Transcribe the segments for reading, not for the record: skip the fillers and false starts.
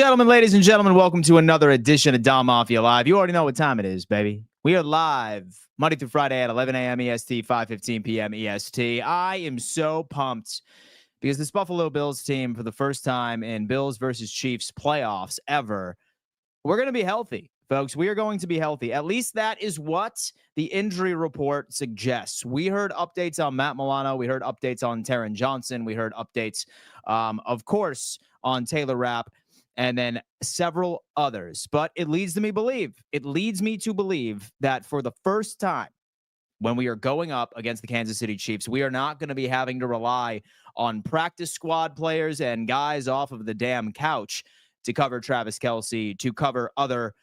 Ladies and gentlemen, welcome to another edition of Dom Mafia Live. You already know what time it is, baby. We are live Monday through Friday at 11 a.m. EST, 5:15 p.m. EST. I am so pumped because this Buffalo Bills team, for the first time in Bills versus Chiefs playoffs ever, we're going to be healthy, folks. We are going to be healthy. At least that is what the injury report suggests. We heard updates on Matt Milano. We heard updates on Taron Johnson. We heard updates, of course, on Taylor Rapp, and then several others. But it leads me to believe that for the first time, when we are going up against the Kansas City Chiefs, we are not going to be having to rely on practice squad players and guys off of the damn couch to cover Travis Kelce, to cover other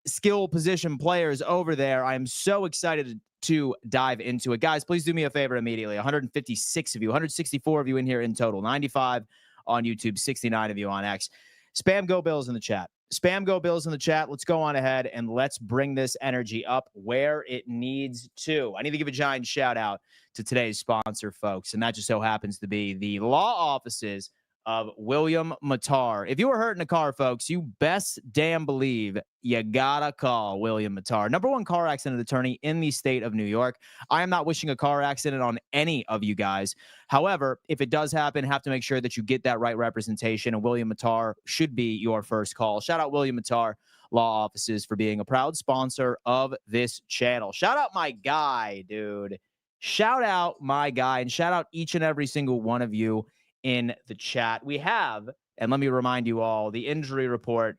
skill position players over there. I'm so excited to dive into it. Guys, please do me a favor immediately. 156 of you, 164 of you in here in total, 95 on YouTube, 69 of you on X. Spam Go Bills in the chat. Spam Go Bills in the chat. Let's go on ahead and let's bring this energy up where it needs to. I need to give a giant shout out to today's sponsor, folks, and that just so happens to be the law offices of William Matar. If you were hurt in a car, folks, you best damn believe you gotta call William Matar, #1 car accident attorney in the state of New York. I am not wishing a car accident on any of you guys. However, if it does happen, have to make sure that you get that right representation, and William Matar should be your first call. Shout out William Matar Law Offices for being a proud sponsor of this channel. Shout out my guy, dude. Shout out my guy, and shout out each and every single one of you in the chat. We have, and let me remind you all, the injury report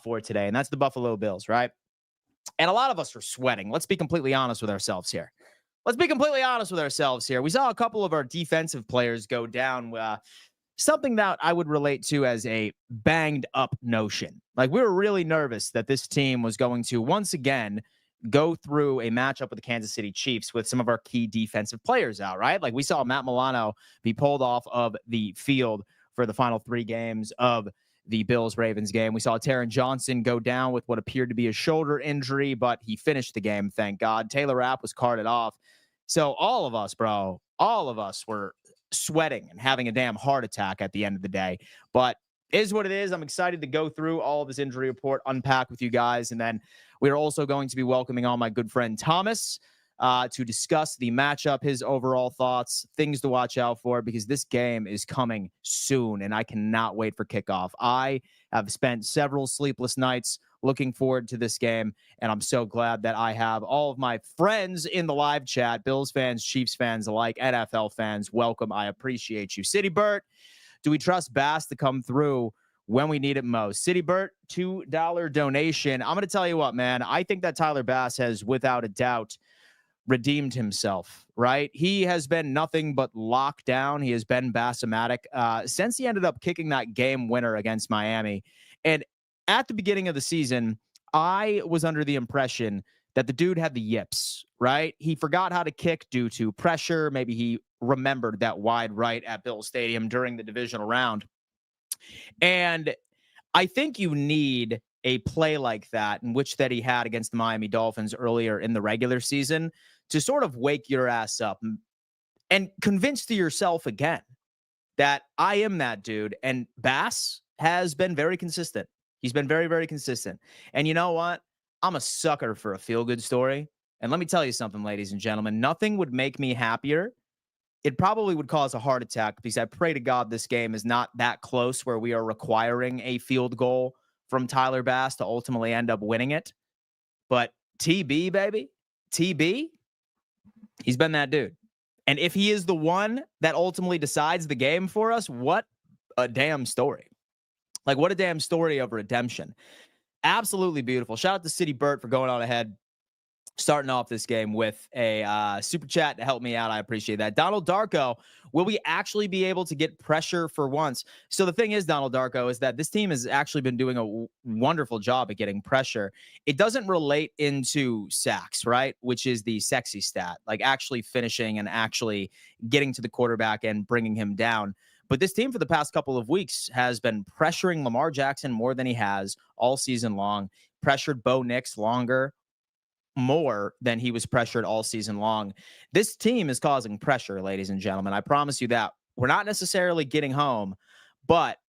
for today, and that's the Buffalo Bills, right? And a lot of us are sweating. Let's be completely honest with ourselves here. We saw a couple of our defensive players go down, something that I would relate to as a banged up notion. Like, we were really nervous that this team was going to once again go through a matchup with the Kansas City Chiefs with some of our key defensive players out, right? Like, we saw Matt Milano be pulled off of the field for the final 3 games of the Bills-Ravens game. We saw Taron Johnson go down with what appeared to be a shoulder injury, but he finished the game, thank God. Taylor Rapp was carted off. So all of us were sweating and having a damn heart attack at the end of the day. But it is what it is. I'm excited to go through all of this injury report, unpack with you guys, and then we're also going to be welcoming on my good friend Thomas to discuss the matchup, his overall thoughts, things to watch out for, because this game is coming soon, and I cannot wait for kickoff. I have spent several sleepless nights looking forward to this game, and I'm so glad that I have all of my friends in the live chat, Bills fans, Chiefs fans alike, NFL fans. Welcome. I appreciate you. City Bert, do we trust Bass to come through when we need it most? City Bert, $2 donation. I'm going to tell you what, man. I think that Tyler Bass has, without a doubt, redeemed himself, right? He has been nothing but locked down. He has been Bass-o-matic since he ended up kicking that game winner against Miami. And at the beginning of the season, I was under the impression that the dude had the yips, right? He forgot how to kick due to pressure. Maybe he remembered that wide right at Bill Stadium during the divisional round. And I think you need a play like that, in which that he had against the Miami Dolphins earlier in the regular season, to sort of wake your ass up and convince to yourself again that I am that dude. And Bass has been very consistent. He's been very, very consistent. And you know what? I'm a sucker for a feel-good story. And let me tell you something, ladies and gentlemen. Nothing would make me happier. It probably would cause a heart attack, because I pray to God this game is not that close where we are requiring a field goal from Tyler Bass to ultimately end up winning it. But TB, baby, TB, he's been that dude. And if he is the one that ultimately decides the game for us, what a damn story. Like, what a damn story of redemption. Absolutely beautiful. Shout out to City Burt for going on ahead, starting off this game with a super chat to help me out. I appreciate that. Donald Darko, will we actually be able to get pressure for once? So the thing is, Donald Darko, is that this team has actually been doing a wonderful job at getting pressure. It doesn't relate into sacks, right? Which is the sexy stat, like actually finishing and actually getting to the quarterback and bringing him down. But this team for the past couple of weeks has been pressuring Lamar Jackson more than he has all season long, pressured Bo Nix more than he was pressured all season long. This team is causing pressure, ladies and gentlemen. I promise you that. We're not necessarily getting home, but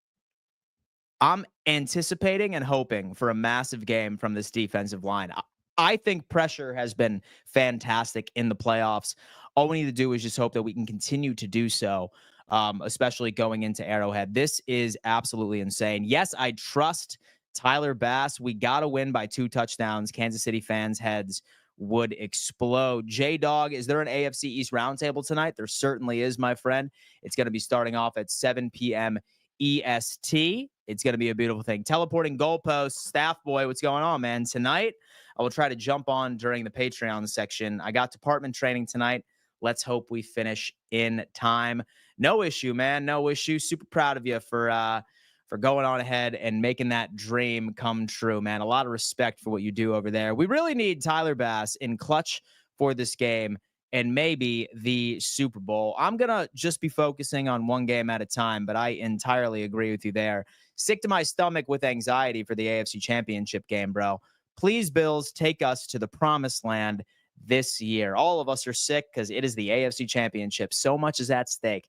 I'm anticipating and hoping for a massive game from this defensive line. I think pressure has been fantastic in the playoffs. All we need to do is just hope that we can continue to do so, especially going into Arrowhead. This is absolutely insane. Yes, I trust Tyler Bass. We got to win by 2 touchdowns. Kansas City fans' heads would explode. J-Dog, is there an AFC East roundtable tonight? There certainly is, my friend. It's going to be starting off at 7 p.m. EST. It's going to be a beautiful thing. Teleporting goalposts. Staff boy, what's going on, man? Tonight, I will try to jump on during the Patreon section. I got department training tonight. Let's hope we finish in time. No issue, man. No issue. Super proud of you for going on ahead and making that dream come true, man. A lot of respect for what you do over there. We really need Tyler Bass in clutch for this game and maybe the Super Bowl. I'm going to just be focusing on one game at a time, but I entirely agree with you there. Sick to my stomach with anxiety for the AFC Championship game, bro. Please, Bills, take us to the promised land this year. All of us are sick because it is the AFC Championship. So much is at stake.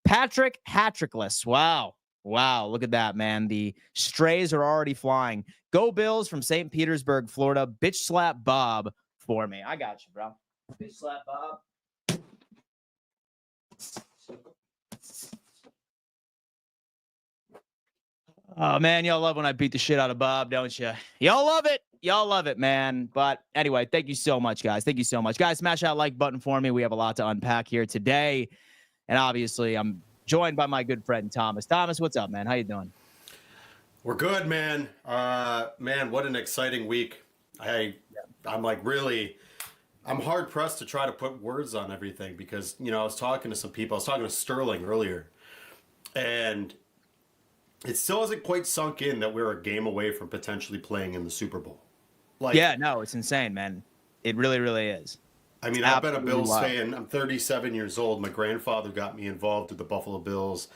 Patrick Hattrickless. Wow, look at that, man. The strays are already flying. Go Bills from St. Petersburg, Florida. Bitch slap Bob for me. I got you, bro. Bitch slap Bob. Oh, man, y'all love when I beat the shit out of Bob, don't you? Y'all love it. Y'all love it, man. But anyway, thank you so much, guys. Thank you so much. Guys, smash that like button for me. We have a lot to unpack here today. And obviously, I'm joined by my good friend, Thomas. Thomas, what's up, man? How you doing? We're good, man. Man, what an exciting week. I'm like really, I'm hard pressed to try to put words on everything because, you know, I was talking to some people. I was talking to Sterling earlier, and it still hasn't quite sunk in that we're a game away from potentially playing in the Super Bowl. Like, yeah, no, it's insane, man. It really, really is. I mean, I've been a Bills fan. I'm 37 years old. My grandfather got me involved with the Buffalo Bills.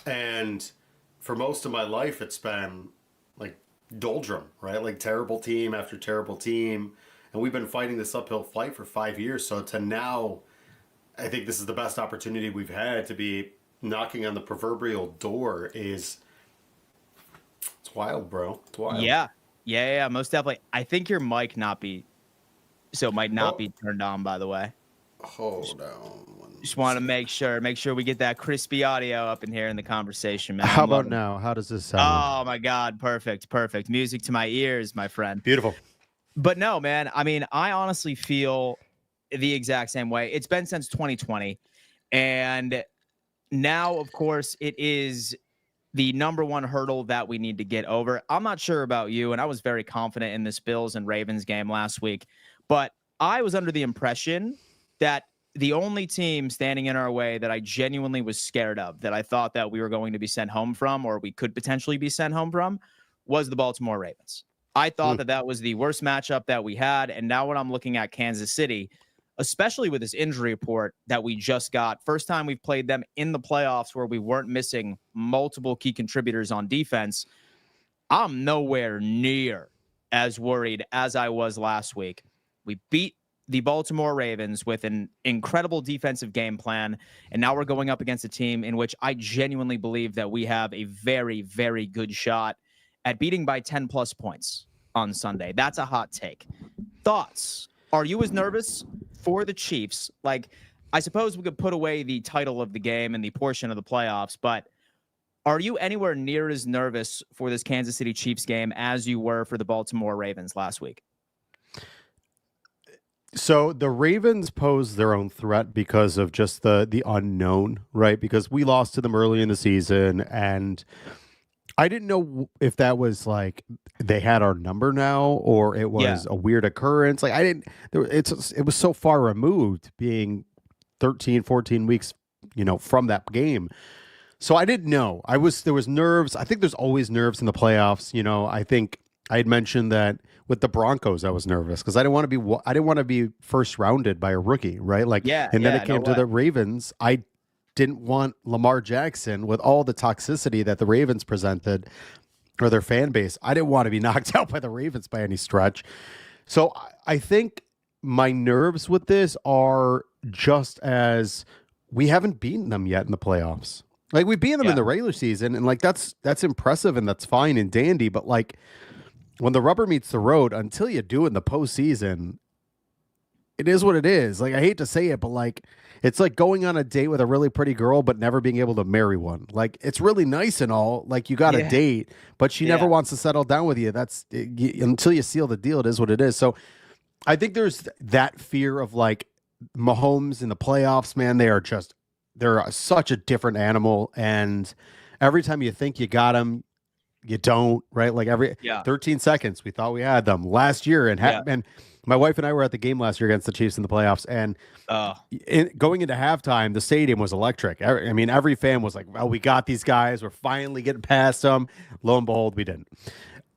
And for most of my life, it's been like doldrum, right? Like terrible team after terrible team. And we've been fighting this uphill fight for 5 years. So to now, I think this is the best opportunity we've had to be knocking on the proverbial door is... It's wild, bro. It's wild. Yeah, most definitely. I think your mic might not be turned on, by the way. Hold on. Just want to make sure we get that crispy audio up in here in the conversation, man. How about now? How does this sound? Oh my God. Perfect. Music to my ears, my friend. Beautiful. But no, man, I mean, I honestly feel the exact same way. It's been since 2020. And now, of course, it is the number one hurdle that we need to get over. I'm not sure about you, and I was very confident in this Bills and Ravens game last week, but I was under the impression that the only team standing in our way that I genuinely was scared of, that I thought that we were going to be sent home from, or we could potentially be sent home from, was the Baltimore Ravens. I thought that was the worst matchup that we had, and now when I'm looking at Kansas City, especially with this injury report that we just got, first time we've played them in the playoffs where we weren't missing multiple key contributors on defense, I'm nowhere near as worried as I was last week. We beat the Baltimore Ravens with an incredible defensive game plan, and now we're going up against a team in which I genuinely believe that we have a very, very good shot at beating by 10-plus points on Sunday. That's a hot take. Thoughts? Are you as nervous for the Chiefs? Like, I suppose we could put away the title of the game and the portion of the playoffs, but are you anywhere near as nervous for this Kansas City Chiefs game as you were for the Baltimore Ravens last week? So the Ravens pose their own threat because of just the unknown, right? Because we lost to them early in the season, and I didn't know if that was like they had our number now or it was a weird occurrence. Like I didn't. It was so far removed, being 13, 14 weeks, from that game. So I didn't know. There was nerves. I think there's always nerves in the playoffs. I think I had mentioned that with the Broncos, I was nervous because I didn't want to be first rounded by a rookie, right? Then it came to the Ravens. I didn't want Lamar Jackson with all the toxicity that the Ravens presented or their fan base. I didn't want to be knocked out by the Ravens by any stretch. So I think my nerves with this are just as we haven't beaten them yet in the playoffs. Like we beat them in the regular season, and that's impressive and that's fine and dandy. But when the rubber meets the road, until you do it in the postseason, it is what it is. Like I hate to say it, but it's like going on a date with a really pretty girl, but never being able to marry one. Like it's really nice and all. Like you got a date, but she never wants to settle down with you. Until you seal the deal, it is what it is. So I think there's that fear of Mahomes in the playoffs. Man, they're such a different animal, and every time you think you got them, you don't, right? Like every 13 seconds, we thought we had them last year, and my wife and I were at the game last year against the Chiefs in the playoffs, and going into halftime, the stadium was electric. I mean, every fan was like, "Well, we got these guys. We're finally getting past them." Lo and behold, we didn't.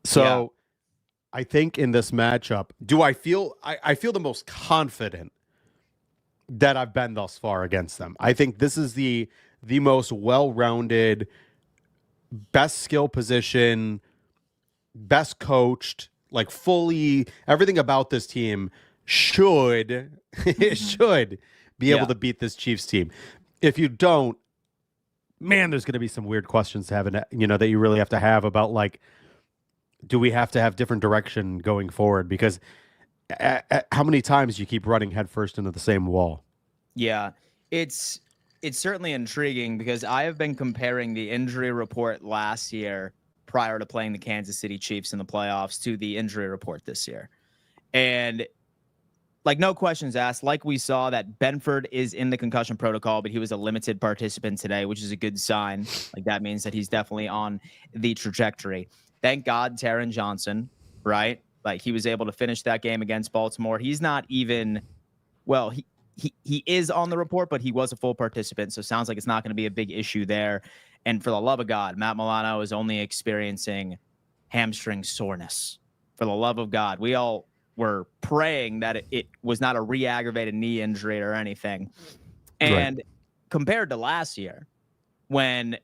So, I think in this matchup, I feel the most confident that I've been thus far against them. I think this is the most well-rounded, best skill position, best coached, fully everything about this team should be able to beat this Chiefs team. If you don't, man, there's going to be some weird questions to have, that you really have to have about do we have to have different direction going forward? Because how many times you keep running headfirst into the same wall? Yeah, it's certainly intriguing because I have been comparing the injury report last year prior to playing the Kansas City Chiefs in the playoffs to the injury report this year. And no questions asked, we saw that Benford is in the concussion protocol, but he was a limited participant today, which is a good sign. That means that he's definitely on the trajectory. Thank God, Taron Johnson, right? He was able to finish that game against Baltimore. He's not even, he is on the report, but he was a full participant. So it sounds like it's not going to be a big issue there. And for the love of God, Matt Milano is only experiencing hamstring soreness. For the love of God, we all were praying that it was not a re-aggravated knee injury or anything. And compared to last year, when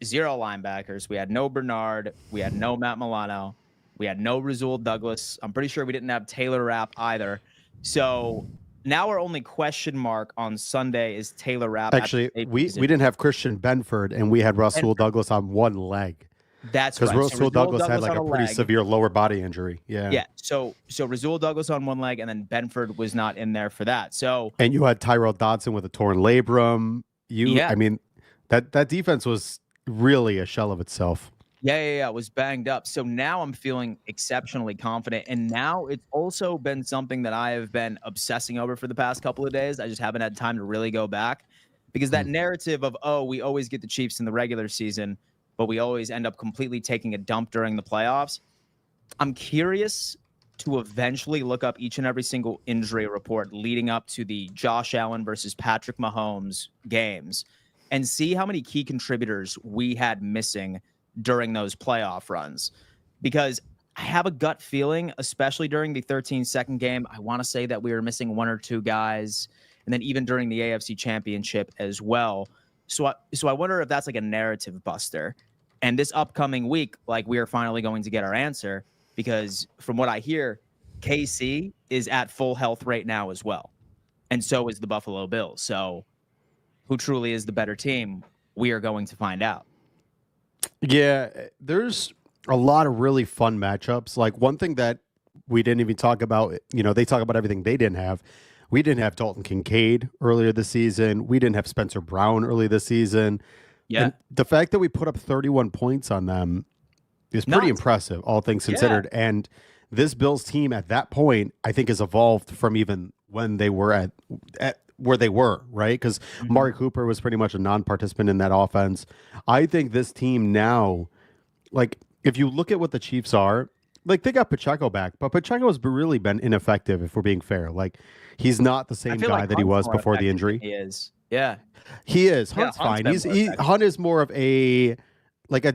0 linebackers, we had no Bernard, we had no Matt Milano, we had no Rasul Douglas. I'm pretty sure we didn't have Taylor Rapp either. So now our only question mark on Sunday is Taylor Rapp. Actually, we didn't have Christian Benford, and we had Rasul Douglas on one leg. That's right. Because Rasul Douglas had a pretty severe lower body injury. Yeah. Yeah. So Rasul Douglas on one leg, and then Benford was not in there for that. And you had Tyrell Dodson with a torn labrum. I mean, that defense was really a shell of itself. Yeah. It was banged up. So now I'm feeling exceptionally confident. And now it's also been something that I have been obsessing over for the past couple of days. I just haven't had time to really go back because that narrative of, we always get the Chiefs in the regular season, but we always end up completely taking a dump during the playoffs. I'm curious to eventually look up each and every single injury report leading up to the Josh Allen versus Patrick Mahomes games and see how many key contributors we had missing during those playoff runs, because I have a gut feeling, especially during the 13-second game, I want to say that we were missing 1 or 2 guys, and then even during the AFC Championship as well. So I wonder if that's a narrative buster. And this upcoming week, like, we are finally going to get our answer, because from what I hear, KC is at full health right now as well. And so is the Buffalo Bills. So who truly is the better team? We are going to find out. Yeah, there's a lot of really fun matchups. Like, one thing that we didn't even talk about, they talk about everything they didn't have. We didn't have Dalton Kincaid earlier this season. We didn't have Spencer Brown early this season. Yeah. And the fact that we put up 31 points on them is pretty impressive, all things considered. Yeah. And this Bills team at that point, I think, has evolved from even when they were at where they were, right? Because Amari Cooper was pretty much a non-participant in that offense. I think this team now, like, if you look at what the Chiefs are, like, they got Pacheco back, but Pacheco has really been ineffective, if we're being fair. Like, he's not the same guy that he was before the injury. He is. Yeah. He is. Hunt's fine. Hunt is more of a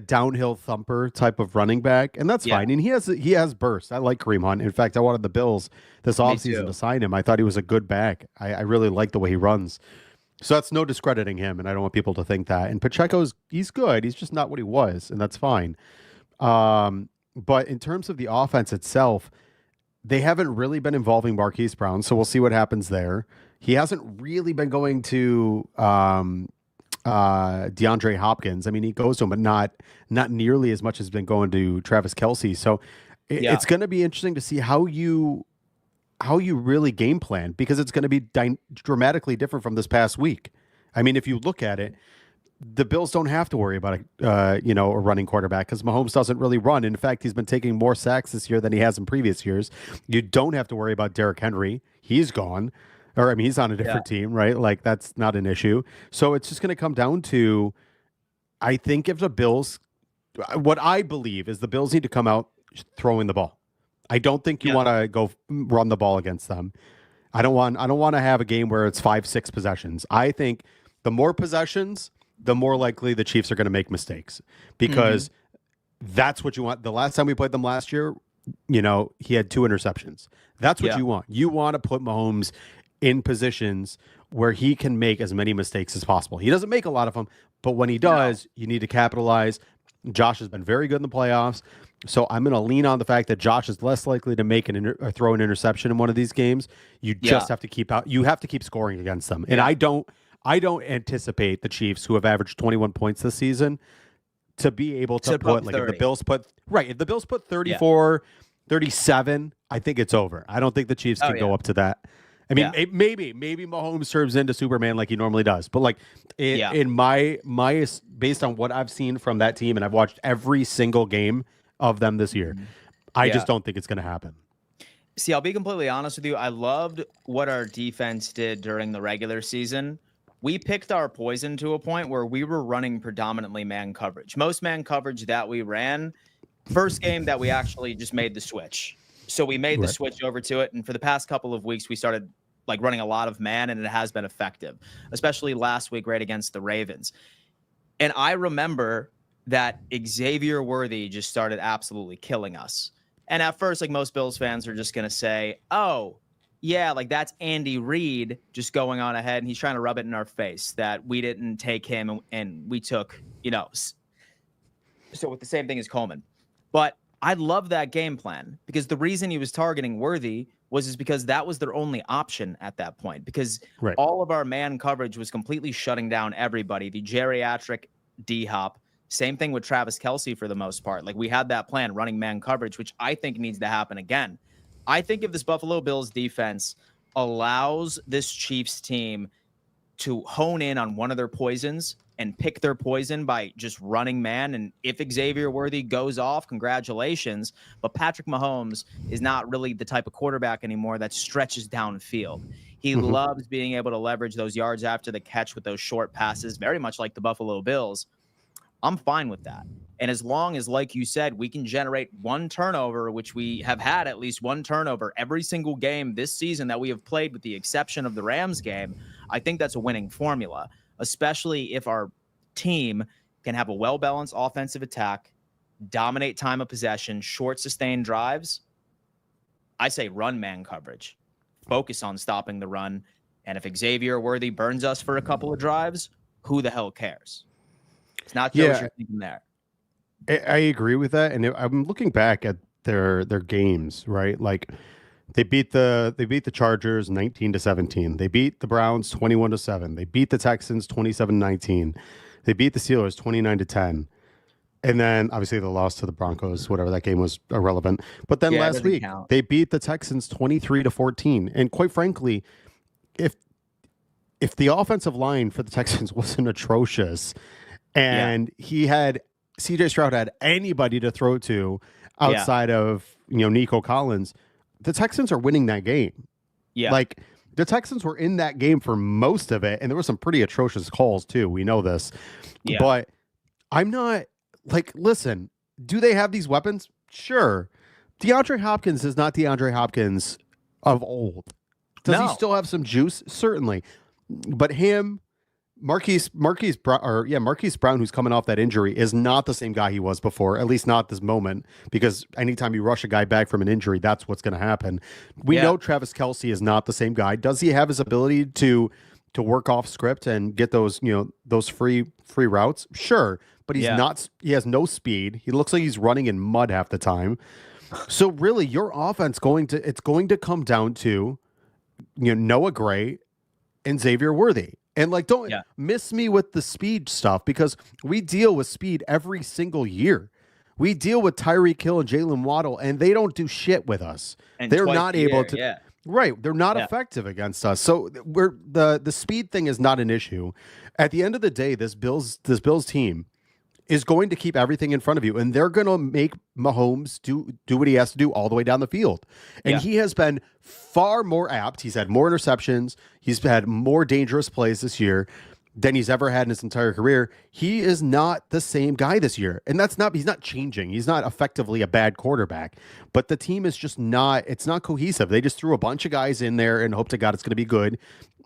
downhill thumper type of running back, and that's fine. And he has burst. I like Kareem Hunt. In fact, I wanted the Bills this offseason to sign him. I thought he was a good back. I really like the way he runs. So that's no discrediting him, and I don't want people to think that. And he's good. He's just not what he was, and that's fine. But in terms of the offense itself, they haven't really been involving Marquise Brown, so we'll see what happens there. He hasn't really been going to DeAndre Hopkins. I mean, he goes to him, but not nearly as much as been going to Travis Kelce. So it's going to be interesting to see how you really game plan, because it's going to be dramatically different from this past week. I mean, if you look at it, the Bills don't have to worry about a running quarterback, because Mahomes doesn't really run. In fact, he's been taking more sacks this year than he has in previous years. You don't have to worry about Derrick Henry. He's gone. Or, I mean, he's on a different team, right? Like, that's not an issue. So it's just going to come down to, I think, if the Bills, what I believe is the Bills need to come out throwing the ball. I don't think you want to go run the ball against them. I don't want to have a game where it's 5-6 possessions. I think the more possessions, the more likely the Chiefs are going to make mistakes, because that's what you want. The last time we played them last year, he had 2 interceptions. That's what you want. You want to put Mahomes in positions where he can make as many mistakes as possible. He doesn't make a lot of them, but when he does, you need to capitalize. Josh has been very good in the playoffs, so I'm going to lean on the fact that Josh is less likely to make or throw an interception in one of these games. You just have to keep out. You have to keep scoring against them, and I don't anticipate the Chiefs, who have averaged 21 points this season, to be able to put, like, if the Bills put 34, 37, I think it's over. I don't think the Chiefs can go up to that. I mean, maybe Mahomes turns into Superman like he normally does, but like in my based on what I've seen from that team, and I've watched every single game of them this year, I just don't think it's going to happen. See, I'll be completely honest with you. I loved what our defense did during the regular season. We picked our poison to a point where we were running predominantly man coverage. Most man coverage that we ran, first game that we actually just made the switch. So we made the switch over to it, and for the past couple of weeks, we started running a lot of man, and it has been effective, especially last week right against the Ravens. And I remember that Xavier Worthy just started absolutely killing us. And at first, like, most Bills fans are just going to say, oh, yeah, like, that's Andy Reid just going on ahead, and he's trying to rub it in our face that we didn't take him and we took, so with the same thing as Coleman. But I love that game plan, because the reason he was targeting Worthy was because that was their only option at that point, because all of our man coverage was completely shutting down everybody. The geriatric D-hop, same thing with Travis Kelce for the most part. Like, we had that plan, running man coverage, which I think needs to happen again. I think if this Buffalo Bills defense allows this Chiefs team to hone in on one of their poisons and pick their poison by just running man, and if Xavier Worthy goes off, congratulations. But Patrick Mahomes is not really the type of quarterback anymore that stretches downfield. He loves being able to leverage those yards after the catch with those short passes, very much like the Buffalo Bills. I'm fine with that. And as long as, like you said, we can generate one turnover, which we have had at least one turnover every single game this season that we have played, with the exception of the Rams game, I think that's a winning formula, especially if our team can have a well-balanced offensive attack, dominate time of possession, short sustained drives. I say run man coverage. Focus on stopping the run. And if Xavier Worthy burns us for a couple of drives, who the hell cares? It's not sure what you're thinking there. I agree with that, and I'm looking back at their games, right? Like they beat the Chargers 19-17. They beat the Browns 21-7. They beat the Texans 27-19. They beat the Steelers 29-10. And then obviously the loss to the Broncos, whatever, that game was irrelevant. But then Yeah, it last doesn't week count. they beat the Texans 23-14. And quite frankly, if the offensive line for the Texans wasn't atrocious and CJ Stroud had anybody to throw to outside of, Nico Collins, the Texans are winning that game. Yeah. Like the Texans were in that game for most of it, and there were some pretty atrocious calls too. We know this. Yeah. But I'm not like, listen, do they have these weapons? Sure. DeAndre Hopkins is not DeAndre Hopkins of old. Does he still have some juice? Certainly. But him, Marquise Brown, who's coming off that injury, is not the same guy he was before, at least not this moment, because anytime you rush a guy back from an injury, that's what's going to happen. We know Travis Kelce is not the same guy. Does he have his ability to work off script and get those, those free routes? Sure, but he's not. He has no speed. He looks like he's running in mud half the time. So really, your offense it's going to come down to, Noah Gray and Xavier Worthy. And don't miss me with the speed stuff, because we deal with speed every single year. We deal with Tyreek Hill and Jalen Waddle, and they don't do shit with us. And they're not able to. Yeah. Right. They're not effective against us. So the speed thing is not an issue. At the end of the day, this Bills team is going to keep everything in front of you, and they're going to make Mahomes do what he has to do all the way down the field. And he has been far more apt. He's had more interceptions. He's had more dangerous plays this year than he's ever had in his entire career. He is not the same guy this year. And he's not changing. He's not effectively a bad quarterback, but the team is just it's not cohesive. They just threw a bunch of guys in there and hope to God it's going to be good.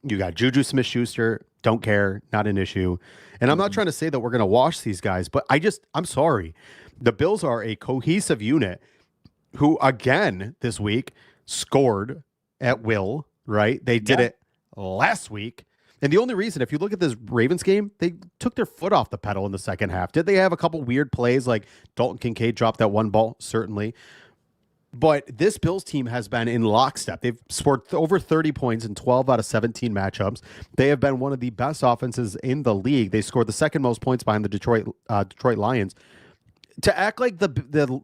You got Juju Smith-Schuster, don't care, not an issue. And I'm not trying to say that we're going to wash these guys, but I'm sorry. The Bills are a cohesive unit who, again, this week scored at will, right? They did it last week. And the only reason, if you look at this Ravens game, they took their foot off the pedal in the second half. Did they have a couple weird plays like Dalton Kincaid dropped that one ball? Certainly. But this Bills team has been in lockstep. They've scored over 30 points in 12 out of 17 matchups. They have been one of the best offenses in the league. They scored the second most points behind the Detroit Lions. To act like the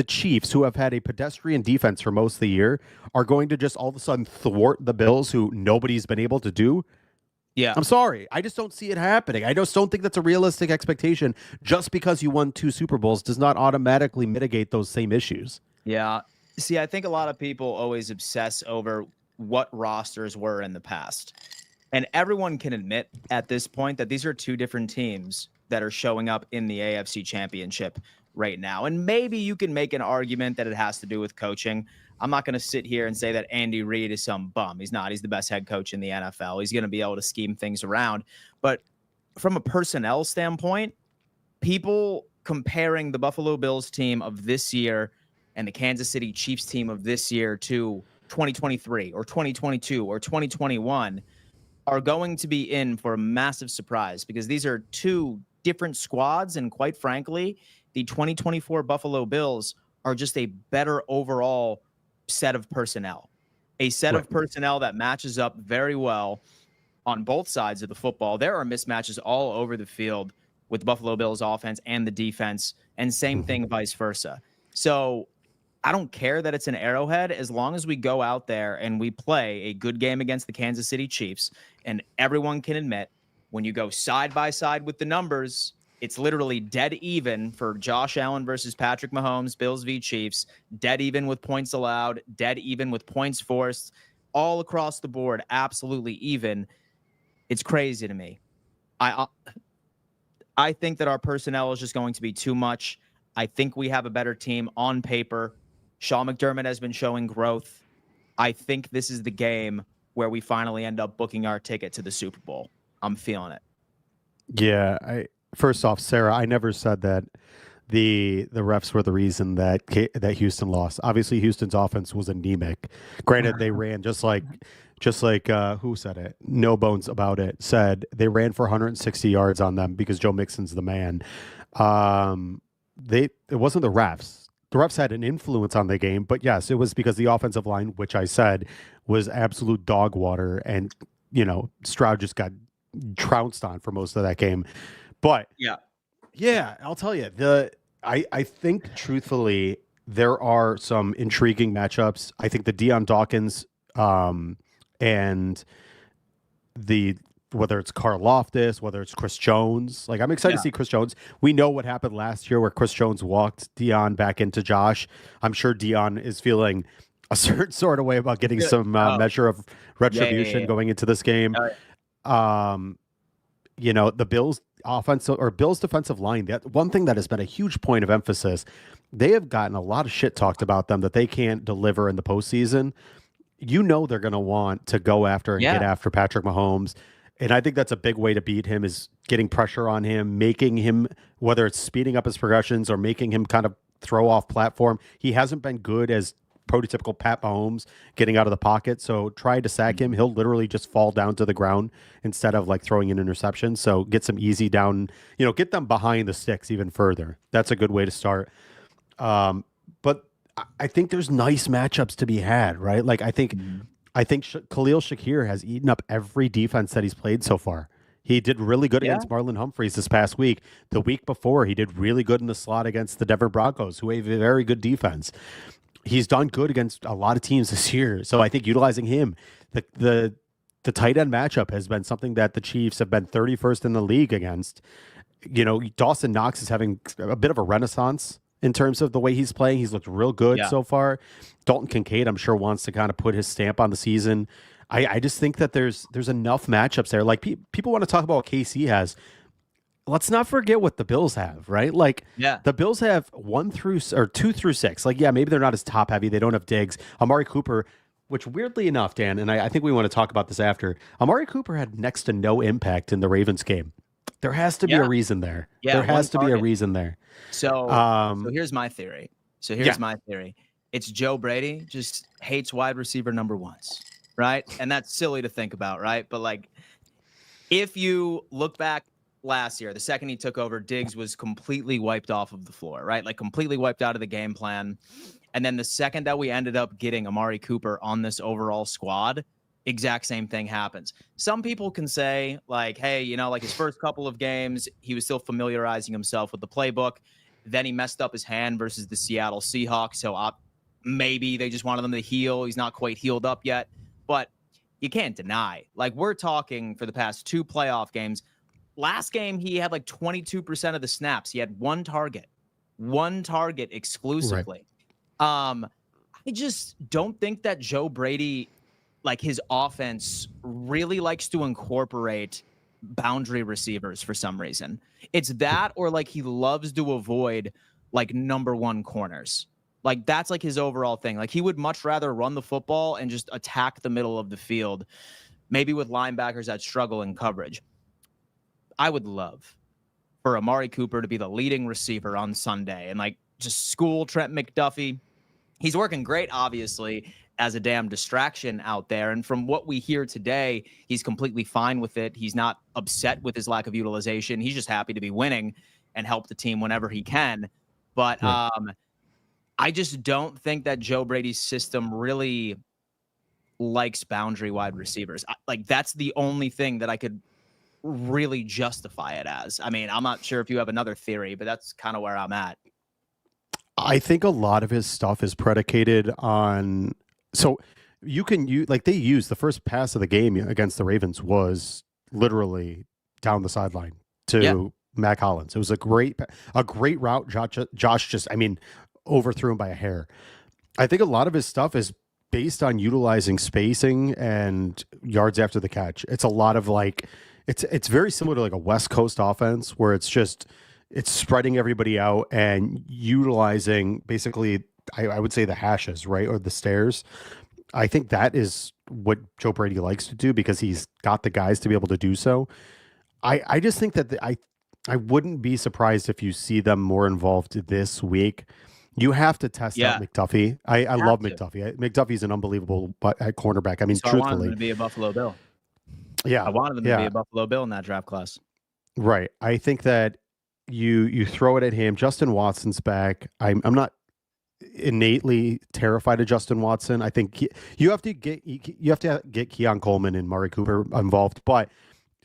Chiefs, who have had a pedestrian defense for most of the year, are going to just all of a sudden thwart the Bills, who nobody's been able to do. Yeah. I'm sorry. I just don't see it happening. I just don't think that's a realistic expectation. Just because you won 2 Super Bowls does not automatically mitigate those same issues. Yeah. See, I think a lot of people always obsess over what rosters were in the past. And everyone can admit at this point that these are 2 different teams that are showing up in the AFC Championship right now. And maybe you can make an argument that it has to do with coaching. I'm not going to sit here and say that Andy Reid is some bum. He's not. He's the best head coach in the NFL. He's going to be able to scheme things around. But from a personnel standpoint, people comparing the Buffalo Bills team of this year and the Kansas City Chiefs team of this year to 2023 or 2022 or 2021 are going to be in for a massive surprise, because these are 2 different squads. And quite frankly, the 2024 Buffalo Bills are just a better overall set of personnel, a set of personnel that matches up very well on both sides of the football. There are mismatches all over the field with Buffalo Bills offense and the defense, and same thing vice versa. So I don't care that it's an Arrowhead, as long as we go out there and we play a good game against the Kansas City Chiefs. And everyone can admit, when you go side by side with the numbers, it's literally dead even for Josh Allen versus Patrick Mahomes, Bills v. Chiefs, dead even with points allowed, dead even with points forced, all across the board, absolutely even. It's crazy to me. I think that our personnel is just going to be too much. I think we have a better team on paper. Sean McDermott has been showing growth. I think this is the game where we finally end up booking our ticket to the Super Bowl. I'm feeling it. Yeah. First off, Sarah, I never said that the refs were the reason that Houston lost. Obviously, Houston's offense was anemic. Granted, they ran just like who said it? No Bones About It said they ran for 160 yards on them because Joe Mixon's the man. it wasn't the refs. The refs had an influence on the game, but yes, it was because the offensive line, which I said was absolute dog water, and Stroud just got trounced on for most of that game. But yeah, I'll tell you, I think truthfully there are some intriguing matchups. I think the Deion Dawkins and whether it's Karl Loftus, whether it's Chris Jones. Like, I'm excited to see Chris Jones. We know what happened last year where Chris Jones walked Deion back into Josh. I'm sure Deion is feeling a certain sort of way about getting some measure of retribution going into this game. The Bills Bills defensive line, that one thing that has been a huge point of emphasis, they have gotten a lot of shit talked about them that they can't deliver in the postseason. They're going to want to go after and get after Patrick Mahomes. And I think that's a big way to beat him, is getting pressure on him, making him, whether it's speeding up his progressions or making him kind of throw off platform. He hasn't been good as prototypical Pat Mahomes getting out of the pocket. So try to sack him. He'll literally just fall down to the ground instead of like throwing an interception. So get some easy down, get them behind the sticks even further. That's a good way to start. But I think there's nice matchups to be had, right? Like, I think Khalil Shakir has eaten up every defense that he's played so far. He did really good against Marlon Humphreys this past week. The week before, he did really good in the slot against the Denver Broncos, who have a very good defense. He's done good against a lot of teams this year. So I think utilizing him, the tight end matchup has been something that the Chiefs have been 31st in the league against. Dawson Knox is having a bit of a renaissance in terms of the way he's playing. He's looked real good so far. Dalton Kincaid, I'm sure, wants to kind of put his stamp on the season. I just think that there's enough matchups there. Like, people want to talk about what KC has. Let's not forget what the Bills have, right? Like, the Bills have 2 through 6. Like, maybe they're not as top heavy. They don't have Diggs. Amari Cooper, which weirdly enough, Dan, and I think we want to talk about this after, Amari Cooper had next to no impact in the Ravens game. There has to be a reason there. There has to be a reason there. So here's my theory. It's Joe Brady just hates wide receiver number ones, right? And that's silly to think about, right? But like, if you look back last year, the second he took over, Diggs was completely wiped off of the floor, right? Like, completely wiped out of the game plan. And then the second that we ended up getting Amari Cooper on this overall squad, exact same thing happens. Some people can say, like, hey, like, his first couple of games, he was still familiarizing himself with the playbook. Then he messed up his hand versus the Seattle Seahawks. So maybe they just wanted him to heal. He's not quite healed up yet. But you can't deny, like, we're talking for the past 2 playoff games. Last game, he had like 22% of the snaps. He had one target exclusively. Right. I just don't think that Joe Brady, like, his offense really likes to incorporate boundary receivers for some reason. It's that, or like, he loves to avoid like number 1 corners. Like, that's like his overall thing. Like, he would much rather run the football and just attack the middle of the field, maybe with linebackers that struggle in coverage. I would love for Amari Cooper to be the leading receiver on Sunday and like just school Trent McDuffie. He's working great, obviously, as a damn distraction out there. And from what we hear today, he's completely fine with it. He's not upset with his lack of utilization. He's just happy to be winning and help the team whenever he can. But I just don't think that Joe Brady's system really likes boundary wide receivers. Like, that's the only thing that I could really justify it as. I mean, I'm not sure if you have another theory, but that's kind of where I'm at. I think a lot of his stuff is predicated on, so they used the first pass of the game against the Ravens was literally down the sideline to Mac Hollins. It was a great route. Josh just, overthrew him by a hair. I think a lot of his stuff is based on utilizing spacing and yards after the catch. It's a lot of like, it's very similar to like a West Coast offense where it's spreading everybody out and utilizing basically, I would say, the hashes, right? Or the stairs. I think that is what Joe Brady likes to do because he's got the guys to be able to do so. I just think that I wouldn't be surprised if you see them more involved this week. You have to test out McDuffie. I love McDuffie. McDuffie's an unbelievable cornerback. So truthfully. I wanted him to be a Buffalo Bill. Yeah. I wanted him to be a Buffalo Bill in that draft class. Right. I think that you throw it at him. Justin Watson's back. I'm not innately terrified of Justin Watson. I think you have to get Keon Coleman and Mari Cooper involved, but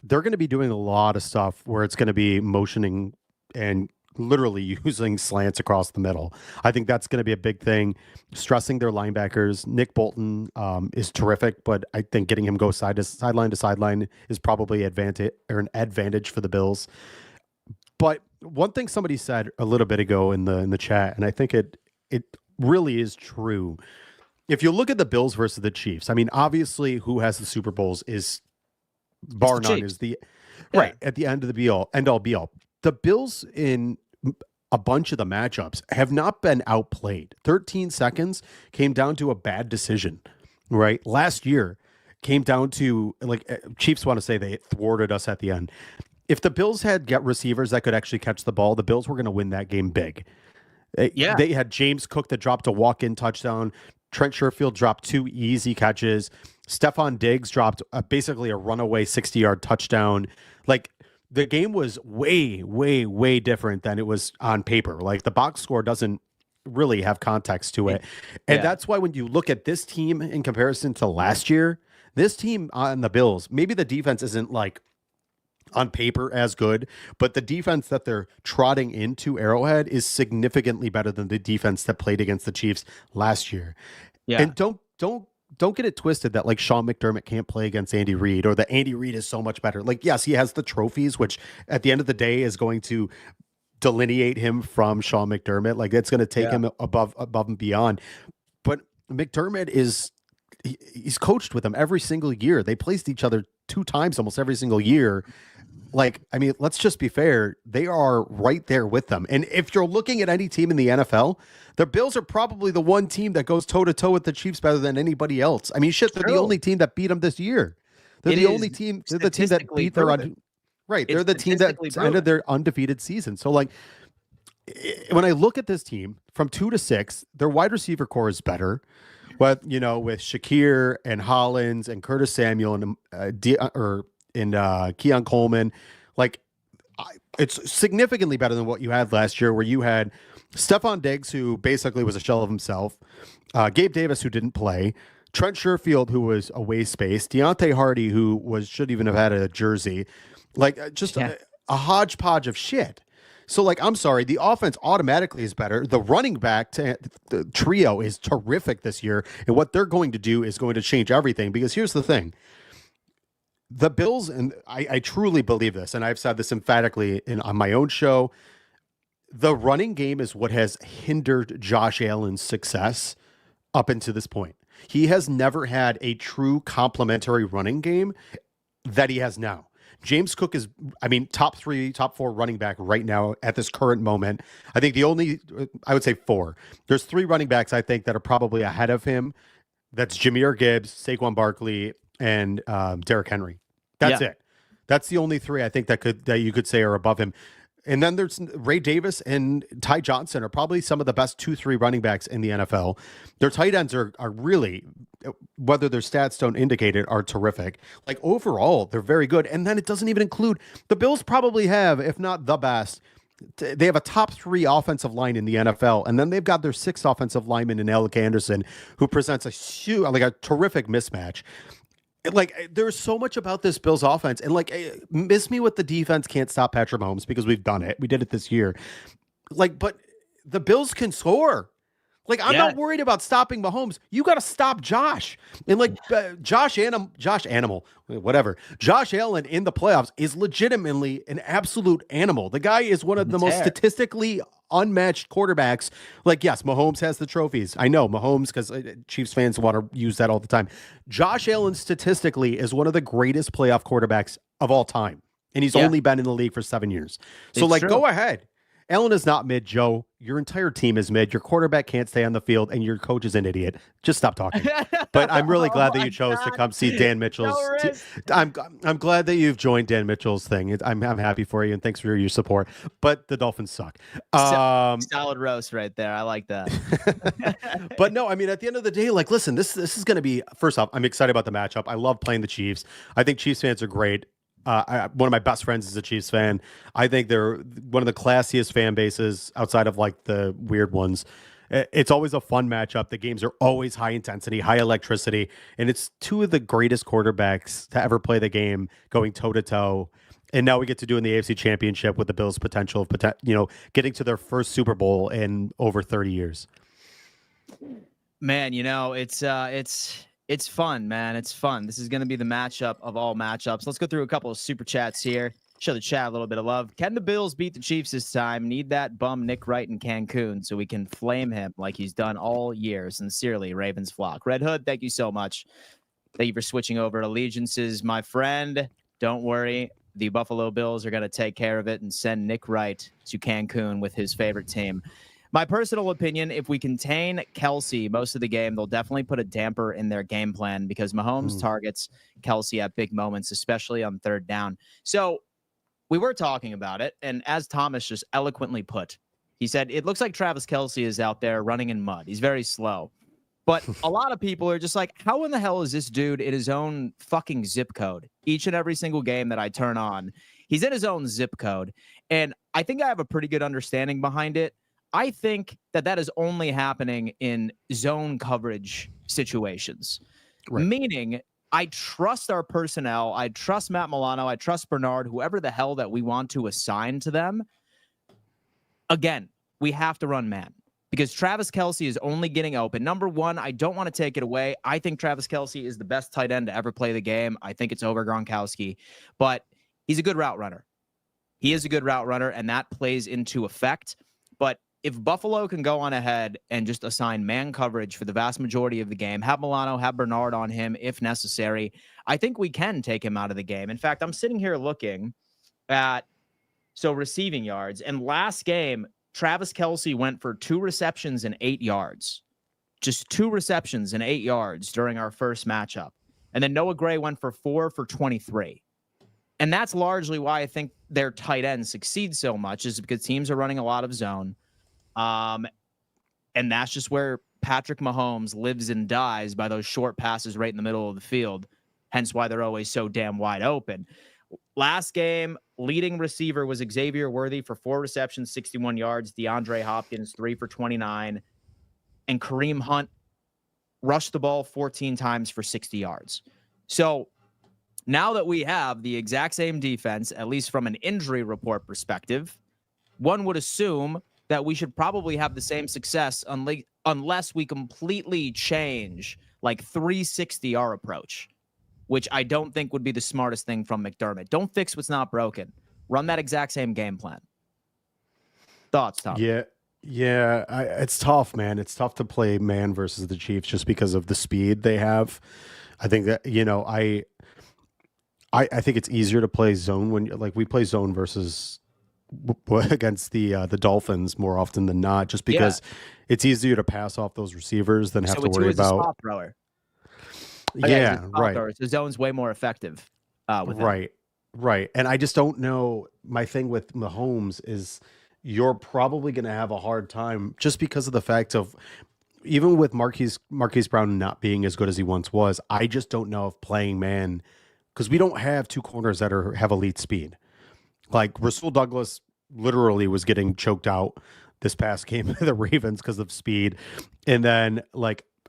they're going to be doing a lot of stuff where it's going to be motioning and literally using slants across the middle. I think that's going to be a big thing. Stressing their linebackers. Nick Bolton is terrific, but I think getting him go sideline to sideline is probably an advantage for the Bills. But one thing somebody said a little bit ago in the chat, and I think it really is true. If you look at the Bills versus the Chiefs, I mean, obviously, who has the Super Bowls is bar none is the right at the end of the end all be all. The Bills in a bunch of the matchups have not been outplayed. 13 seconds came down to a bad decision, right? Last year came down to, like, Chiefs want to say they thwarted us at the end. If the Bills had receivers that could actually catch the ball, the Bills were going to win that game big. They had James Cook that dropped a walk-in touchdown. Trent Sherfield dropped 2 easy catches. Stephon Diggs dropped basically a runaway 60-yard touchdown. Like, the game was way, way, way different than it was on paper. Like, the box score doesn't really have context to it. And that's why when you look at this team in comparison to last year, this team on the Bills, maybe the defense isn't like on paper as good, but the defense that they're trotting into Arrowhead is significantly better than the defense that played against the Chiefs last year. Yeah. And don't get it twisted that, like, Sean McDermott can't play against Andy Reid, or that Andy Reid is so much better. Like, yes, he has the trophies, which at the end of the day is going to delineate him from Sean McDermott. Like, it's going to take him above and beyond. But McDermott he's coached with them every single year. They placed each other 2 times almost every single year. Like, I mean, let's just be fair. They are right there with them. And if you're looking at any team in the NFL, the Bills are probably the one team that goes toe-to-toe with the Chiefs better than anybody else. I mean, shit, they're the only team that beat them this year. They're the only team. They're the team that beat their right. They're the team that ended their undefeated season. So, like, when I look at this team from 2 to 6, their wide receiver core is better. But, you know, with Shakir and Hollins and Curtis Samuel and Keon Coleman, like, it's significantly better than what you had last year, where you had Stephon Diggs, who basically was a shell of himself, Gabe Davis, who didn't play, Trent Sherfield, who was a waste space, Deontay Hardy, who shouldn't even have had a jersey, like, just a hodgepodge of shit. So, like, I'm sorry, the offense automatically is better. The running back the trio is terrific this year, and what they're going to do is going to change everything. Because here's the thing. The Bills, and I truly believe this, and I've said this emphatically on my own show, the running game is what has hindered Josh Allen's success up until this point. He has never had a true complementary running game that he has now. James Cook is, I mean, top 4 running back right now at this current moment. I think I would say 4. There's 3 running backs I think that are probably ahead of him. That's Jahmyr Gibbs, Saquon Barkley, and Derrick Henry. That's it. That's the only 3 I think that you could say are above him. And then there's Ray Davis and Ty Johnson are probably some of the best 2-3 running backs in the NFL. Their tight ends are really, whether their stats don't indicate it, are terrific. Like, overall, they're very good. And then it doesn't even include, the Bills probably have, if not the best, they have a top 3 offensive line in the NFL. And then they've got their 6th offensive lineman in Alec Anderson, who presents a terrific mismatch. Like, there's so much about this Bills offense, and, like, miss me with the defense can't stop Patrick Mahomes, because we've done it. We did it this year. Like, but the Bills can score. Like, I'm not worried about stopping Mahomes. You got to stop Josh. And, like, Josh Allen in the playoffs is legitimately an absolute animal. The guy is one of the most statistically unmatched quarterbacks. Like, yes, Mahomes has the trophies. I know Mahomes, because Chiefs fans want to use that all the time. Josh Allen statistically is one of the greatest playoff quarterbacks of all time. And he's only been in the league for 7 years. So, it's go ahead. Allen is not mid, Joe. Your entire team is mid. Your quarterback can't stay on the field, and your coach is an idiot. Just stop talking. But I'm really glad that you chose to come see Dan Mitchell's. I'm glad that you've joined Dan Mitchell's thing. I'm happy for you, and thanks for your support. But the Dolphins suck. Solid roast right there. I like that. But no, I mean, at the end of the day, like, listen, this is going to be, first off, I'm excited about the matchup. I love playing the Chiefs. I think Chiefs fans are great. One of my best friends is a Chiefs fan. I think they're one of the classiest fan bases outside of like the weird ones. It's always a fun matchup. The games are always high intensity, high electricity, and it's two of the greatest quarterbacks to ever play the game going toe to toe. And now we get to do in the AFC Championship with the Bills' potential of getting to their first Super Bowl in over 30 years. Man, it's fun, man. It's fun. This is going to be the matchup of all matchups. Let's go through a couple of super chats here. Show the chat a little bit of love. Can the Bills beat the Chiefs this time? Need that bum Nick Wright in Cancun so we can flame him like he's done all year. Sincerely, Ravens flock. Red Hood, thank you so much. Thank you for switching over allegiances, my friend. Don't worry. The Buffalo Bills are going to take care of it and send Nick Wright to Cancun with his favorite team. My personal opinion, if we contain Kelsey most of the game, they'll definitely put a damper in their game plan because Mahomes targets Kelsey at big moments, especially on third down. So we were talking about it, and as Thomas just eloquently put, he said, it looks like Travis Kelsey is out there running in mud. He's very slow. But a lot of people are just like, how in the hell is this dude in his own fucking zip code? Each and every single game that I turn on, he's in his own zip code. And I think I have a pretty good understanding behind it. I think that is only happening in zone coverage situations, right. Meaning I trust our personnel. I trust Matt Milano. I trust Bernard, whoever the hell that we want to assign to them. Again, we have to run man because Travis Kelsey is only getting open. Number one, I don't want to take it away. I think Travis Kelsey is the best tight end to ever play the game. I think it's over Gronkowski, but he's a good route runner. He is a good route runner, and that plays into effect. But if Buffalo can go on ahead and just assign man coverage for the vast majority of the game, have Milano, have Bernard on him if necessary, I think we can take him out of the game. In fact, I'm sitting here looking at receiving yards, and last game, Travis Kelsey went for 2 receptions and 8 yards. Just 2 receptions and 8 yards during our first matchup. And then Noah Gray went for 4 for 23. And that's largely why I think their tight ends succeed so much is because teams are running a lot of zone. And that's just where Patrick Mahomes lives and dies by those short passes right in the middle of the field. Hence why they're always so damn wide open. Last game, leading receiver was Xavier Worthy for 4 receptions, 61 yards. DeAndre Hopkins, 3 for 29. And Kareem Hunt rushed the ball 14 times for 60 yards. So now that we have the exact same defense, at least from an injury report perspective, one would assume that we should probably have the same success unless we completely change, like 360 our approach, which I don't think would be the smartest thing from McDermott. Don't fix what's not broken. Run that exact same game plan. Thoughts, Tom? Yeah, it's tough, man. It's tough to play man versus the Chiefs just because of the speed they have. I think that, I think it's easier to play zone when we play zone versus against the Dolphins more often than not, just because it's easier to pass off those receivers than have to worry about. Spot thrower. Yeah, right. Thrower. The zone's way more effective. With right. And I just don't know. My thing with Mahomes is you're probably going to have a hard time just because of the fact of even with Marquise Brown not being as good as he once was. I just don't know if playing man because we don't have 2 corners that have elite speed. Like Rasul Douglas literally was getting choked out this past game of the Ravens because of speed. And then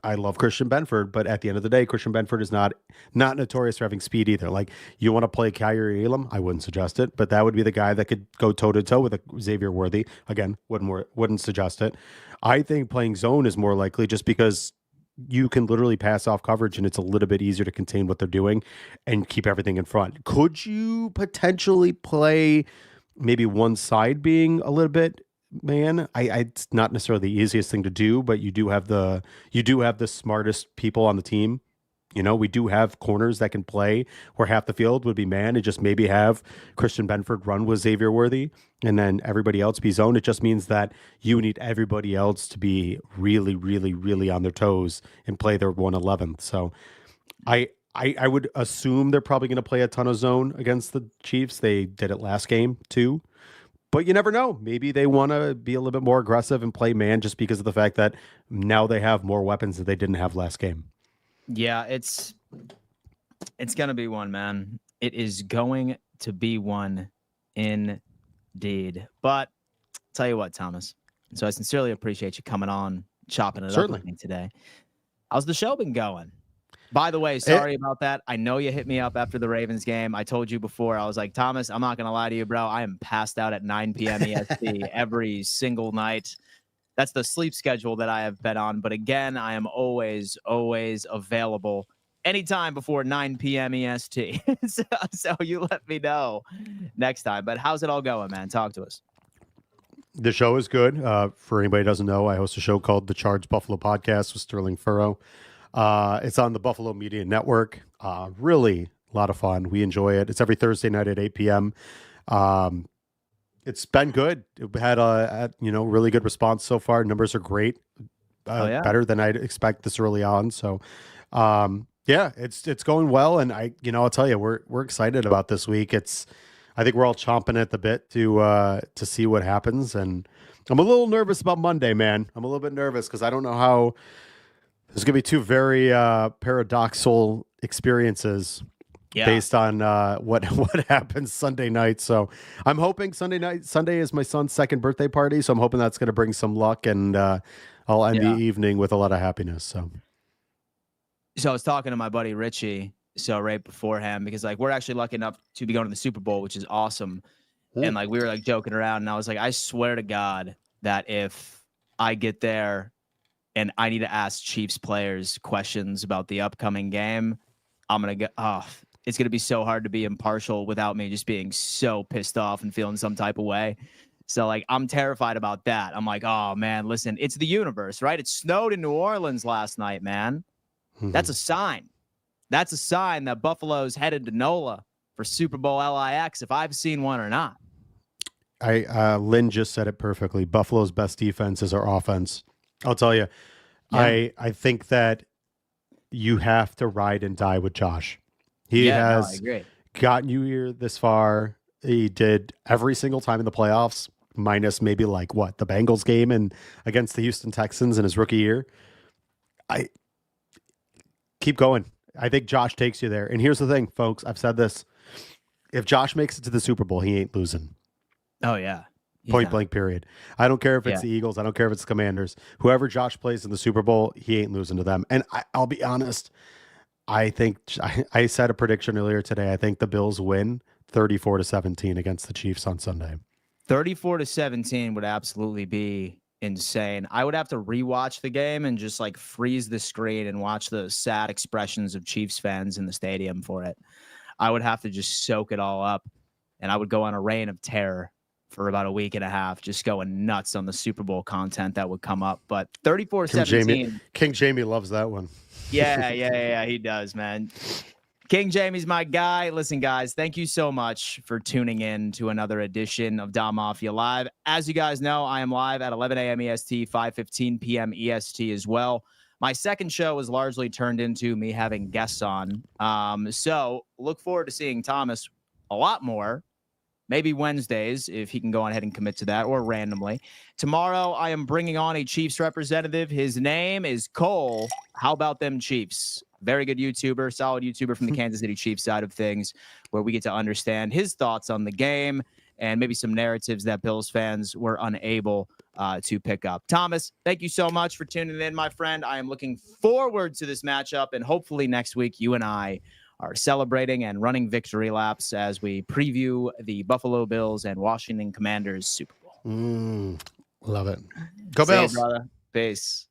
I love Christian Benford, but at the end of the day, Christian Benford is not notorious for having speed either. Like you want to play Kyrie Elam, I wouldn't suggest it, but that would be the guy that could go toe to toe with a Xavier Worthy. Again, wouldn't suggest it. I think playing zone is more likely just because you can literally pass off coverage and it's a little bit easier to contain what they're doing and keep everything in front. Could you potentially play maybe one side being a little bit man? It's not necessarily the easiest thing to do, but you do have the smartest people on the team. We do have corners that can play where half the field would be man and just maybe have Christian Benford run with Xavier Worthy and then everybody else be zone. It just means that you need everybody else to be really, really, really on their toes and play their 111th. So I would assume they're probably going to play a ton of zone against the Chiefs. They did it last game too. But you never know. Maybe they want to be a little bit more aggressive and play man just because of the fact that now they have more weapons that they didn't have last game. Yeah, it's going to be one, man. It is going to be one indeed. But tell you what, Thomas. So I sincerely appreciate you coming on, chopping it up with me today. How's the show been going? By the way, sorry about that. I know you hit me up after the Ravens game. I told you before, I was like, Thomas, I'm not going to lie to you, bro. I am passed out at 9 p.m. EST every single night. That's the sleep schedule that I have been on. But again, I am always available anytime before 9 p.m. EST. so you let me know next time. But how's it all going, man? Talk to us. The show is good. For anybody who doesn't know, I host a show called The Charged Buffalo Podcast with Sterling Furrow. It's on the Buffalo Media Network. Really a lot of fun. We enjoy it. It's every Thursday night at 8 p.m. It's been good. It had a really good response so far. Numbers are great. Better than I'd expect this early on. So, it's going well. And I'll tell you, we're excited about this week. I think we're all chomping at the bit to see what happens. And I'm a little nervous about Monday, man. I'm a little bit nervous because I don't know how. There's going to be two very paradoxical experiences based on what happens Sunday night. So I'm hoping Sunday is my son's second birthday party. So I'm hoping that's going to bring some luck, and I'll end the evening with a lot of happiness. So I was talking to my buddy Richie, right beforehand, because we're actually lucky enough to be going to the Super Bowl, which is awesome. And we were joking around, and I was like, I swear to God that if I get there and I need to ask Chiefs players questions about the upcoming game, I'm going to get, it's going to be so hard to be impartial without me just being so pissed off and feeling some type of way. So I'm terrified about that. I'm like, oh man, listen, it's the universe, right? It snowed in New Orleans last night, man. That's a sign. That's a sign that Buffalo's headed to NOLA for Super Bowl LIX, if I've seen one or not. Lynn just said it perfectly. Buffalo's best defense is our offense. I'll tell you, I think that you have to ride and die with Josh. He has gotten you here this far. He did every single time in the playoffs, minus maybe the Bengals game and against the Houston Texans in his rookie year. I keep going. I think Josh takes you there. And here's the thing, folks. I've said this. If Josh makes it to the Super Bowl, he ain't losing. Oh, yeah. Point blank, period. I don't care if it's the Eagles. I don't care if it's the Commanders. Whoever Josh plays in the Super Bowl, he ain't losing to them. And I'll be honest. I think I said a prediction earlier today. I think the Bills win 34-17 against the Chiefs on Sunday. 34-17 would absolutely be insane. I would have to rewatch the game and just freeze the screen and watch the sad expressions of Chiefs fans in the stadium for it. I would have to just soak it all up, and I would go on a reign of terror for about a week and a half, just going nuts on the Super Bowl content that would come up. But 34-17. King Jamie loves that one. Yeah, he does, man. King Jamie's my guy. Listen, guys, thank you so much for tuning in to another edition of Dom Mafia Live. As you guys know, I am live at 11 a.m. EST, 5:15 p.m. EST as well. My second show is largely turned into me having guests on. So look forward to seeing Thomas a lot more. Maybe Wednesdays, if he can go on ahead and commit to that, or randomly. Tomorrow, I am bringing on a Chiefs representative. His name is Cole. How about them Chiefs? Very good YouTuber, solid YouTuber from the Kansas City Chiefs side of things, where we get to understand his thoughts on the game and maybe some narratives that Bills fans were unable to pick up. Thomas, thank you so much for tuning in, my friend. I am looking forward to this matchup, and hopefully next week you and I are celebrating and running victory laps as we preview the Buffalo Bills and Washington Commanders Super Bowl. Love it. Go Bills. See you, brother. Peace.